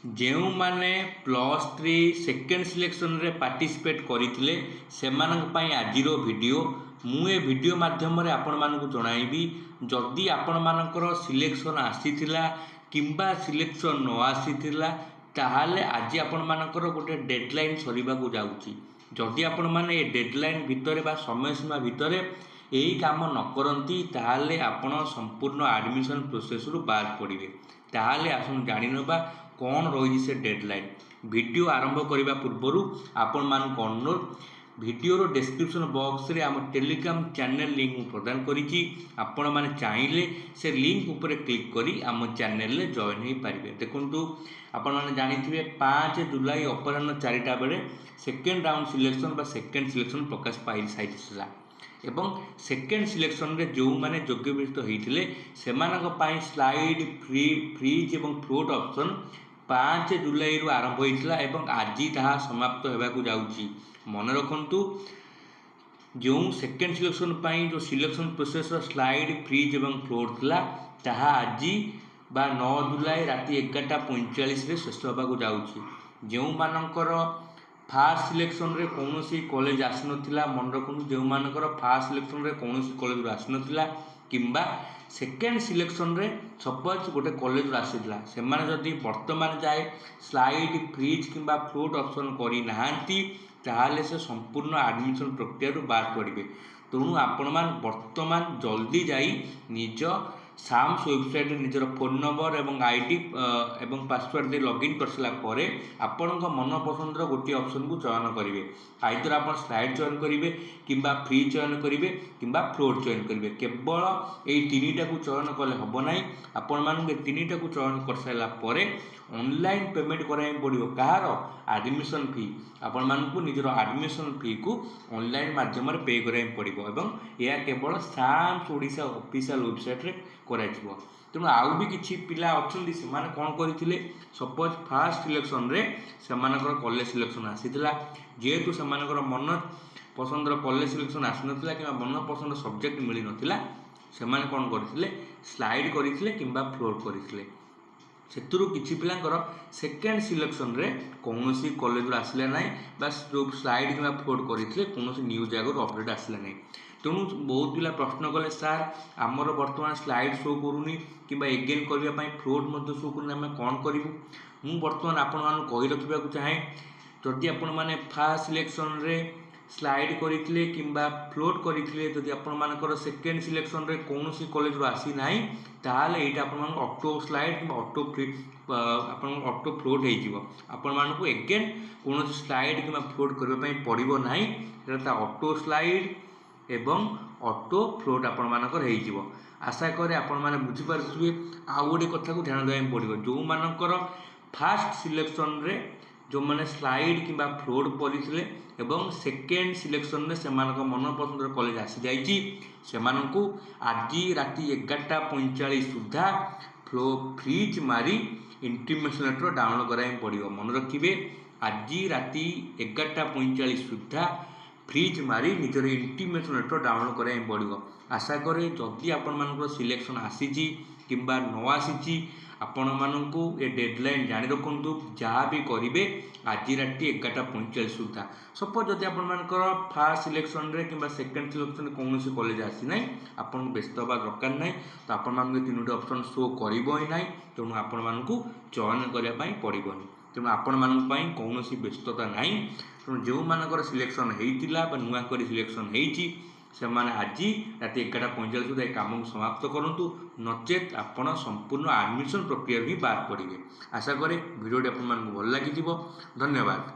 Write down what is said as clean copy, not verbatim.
जो मैंने +3 second selection रे पार्टिसिपेट करते आज वीडियो मुझे वीडियो माध्यम आपण मानक जनइबी जदि आपण मानकर सिलेक्शन आसीथिला किंबा सिलेक्शन न आसीथिला ताहाले आज आपण मानकर गोटे डेडलाइन सरीबा को जाउची। जदि आपण माने ए डेडलाइन भितर बा समय सीमा भितर यही काम न करती ताहाले आपण संपूर्ण एडमिशन प्रोसेस रु बाद पड़े। ताहाले आसुन जानि नबा कौन रही से डेडलाइन। वीडियो आरंभ करने पूर्वर आपण मानक अनुरोध वीडियो डिस्क्रिप्शन बॉक्स रे आम टेलीग्राम चैनल लिंक प्रदान करी आपण माने चाहिए से लिंक उपर क्लिक करी आम चैनल रे जॉइन हो पारे। देखु आपण माने जानिथिबे 5 जुलाई अपराह्न 4टा बेले सेकेंड राउंड सिलेक्शन बा सेकेंड सिलेक्शन प्रकाश पाई साइथिला एवं सेकेंड सिलेक्शन रे जो माने योग्यविष्ट होइथिले सेमानक पई स्लाइड फ्रीज एवं फ्लोट ऑप्शन 5 जुलाई रु आरंभ होइथिला एवं आज ताहा समाप्त हेबाकू जाउची। मन रखंतु जो सेकेंड सिलेक्शन पई जो सिलेक्शन प्रोसेस स्लाइड फ्रीज एवं फ्लोट थिला ताहा आज बा 9 जुलाई राति 11:45 रे शेष हेबाकू जाउची। जो मानकर फास्ट सिलेक्शन रे कौनसी कॉलेज आसनथिला मन रखु जो मानकर फास्ट सिलेक्शन रे कौनसी कॉलेज आसनथिला किंबा सेकेंड सिलेक्शन रे सपोज गोटे कॉलेज आसीथिला से माने जदि वर्तमान जाए स्लाइड फ्रीज किंबा फ्लोट ऑप्शन करी नाहांती ताहाले से संपूर्ण एडमिशन प्रक्रिया रु बाद पड़े। तेणु आपण मान वर्तमान जल्दी जाई निज साम्स वेबसाइट निजर फोन नंबर एवं आईडी एवं पासवर्ड दे लॉगिन कर सारा परे आपण मन पसंदर गोटे ऑप्शन को चयन करेंगे। आइदर आप स्लाइड चयन करेंगे किंबा फ्री चयन करेंगे किंबा फ्लोट चयन करेंगे। केवल यही तीनटा को चयन कले हम ना आपण मानक तीनटा को चयन कर सारा परे ऑनलाइन पेमेंट कराया पड़ो कहार एडमिशन फी आपण मानक निजर एडमिशन फी को ऑनलाइन माध्यम पे कराया पड़ो एवं यह केवल साम्स ओडिशा ऑफिशियल वेबसाइट रे कराइथिबो। तेणु आउ भी किछि पिला अछंती से माने कोन करिथिले सपोज फास्ट सिलेक्शन रे सेमानकर कॉलेज सिलेक्शन आसीथिला जेहेतु सेमानकर मन पसंदर कॉलेज सिलेक्शन आसीनथिला किंबा मन पसंद सब्जेक्ट मिली नथिला सेमाने कोन करिथिले स्लाइड करिथिले किंबा फ्लोट करिथिले सेतुरु किछि पिलांकर सेकेंड सिलेक्शन रे कौनसी कॉलेज आसले ना बस जो स्लाइड किंबा फ्लोट करिथिले कौनसी न्यूज आगर अपडेट आसले ना। तेणु बहुत पिला प्रश्न कले सार आमर वर्तमान स्लाइड शो करूनी किंबा एगेन करने फ्लोट मध्य शो करूनी आम कौन करूँ मु बर्तमान आपण मानक कहि रखा चाहे जदि आपण माने फास्ट सिलेक्शन रे स्लाइड करते किंबा फ्लोट करते जदि आपण मानकर सेकेंड सिलेक्शन रे कौनसी कॉलेज आसी ना ताहले एटा आपण मानक ऑटो स्लाइड किंबा ऑटो फ्री आपण ऑटो फ्लोट हो आपण मानक एगेन कौन स्लाइड किंबा फ्लोट करने पड़ो ना एटा ऑटो स्लाइड एवं ऑटो फ्लोट आपण मानकर हो आशा करे आपण माने बुझी पारुथिबे। आ गोटे कथा को ध्यान देबा पड़ो जो मानकर फास्ट सिलेक्शन रे जो माने स्लाइड किंबा फ्लोट पड़े एवं सेकेंड सिलेक्शन रे सेमानक मन पसंद कॉलेज आसी जाइछि सेमानकु आज राति 11:45 सुधा फ्रीज मारी इंटीमेशन लेटर डाउनलोड कराया पड़ो। मन रखिए आज राति 11:45 सुधा फ्रीज मारी निजर इंटीमेशन लेटर डाउनलोड कराया पड़ो। आशा करे जदि आपण मानकर सिलेक्शन आसी किंबा न आसी आपण मानकु ए डेडलाइन जानी रखु जहाँ भी करेंगे आज राति 11:45 सुधा। सपोज जदि आपण मानकर फास्ट सिलेक्शन रे किंबा सेकेंड सिलेक्शन कौन कॉलेज आसी ना आपन व्यस्त हवा दरकार ना तो आपण मानक तीनोटी ऑप्शन शो करिबो ही नाही। तेणु आपण मानकु चयन करिया पई पड़िबोनी। तेणु आपण मानक पई कौनसी व्यस्तता नाही। तेणु जो मानकर सिलेक्शन होइतिला बा नुआ करी सिलेक्शन होइची सेमाने आज राति 11:45 सुधा काम को समाप्त करूँ नचेत आपण संपूर्ण एडमिशन प्रक्रिया भी बाद पड़े। आशा करे वीडियो आपण मानक भल लगी। धन्यवाद।